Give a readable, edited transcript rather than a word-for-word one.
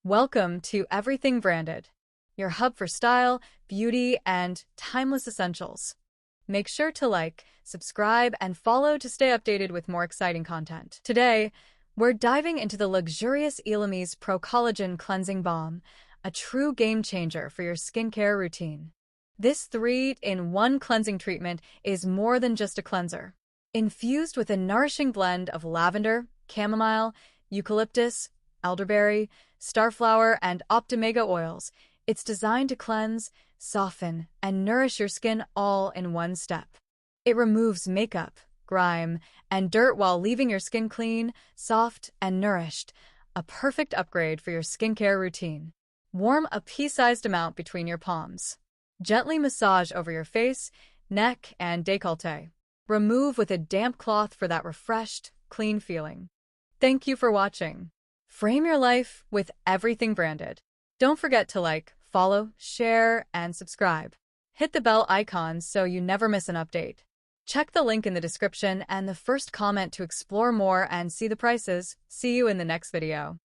Welcome to Everything Branded, your hub for style, beauty, and timeless essentials. Make sure to like, subscribe, and follow to stay updated with more exciting content. Today, we're diving into the luxurious ELEMIS Pro-Collagen Cleansing Balm, a true game changer for your skincare routine. This 3-in-1 cleansing treatment is more than just a cleanser. Infused with a nourishing blend of lavender, chamomile, eucalyptus, elderberry, Starflower, and Optimega Oils, it's designed to cleanse, soften, and nourish your skin all in one step. It removes makeup, grime, and dirt while leaving your skin clean, soft, and nourished, a perfect upgrade for your skincare routine. Warm a pea-sized amount between your palms. Gently massage over your face, neck, and décolleté. Remove with a damp cloth for that refreshed, clean feeling. Thank you for watching. Frame your life with everything branded. Don't forget to like, follow, share, and subscribe. Hit the bell icon so you never miss an update. Check the link in the description and the first comment to explore more and see the prices. See you in the next video.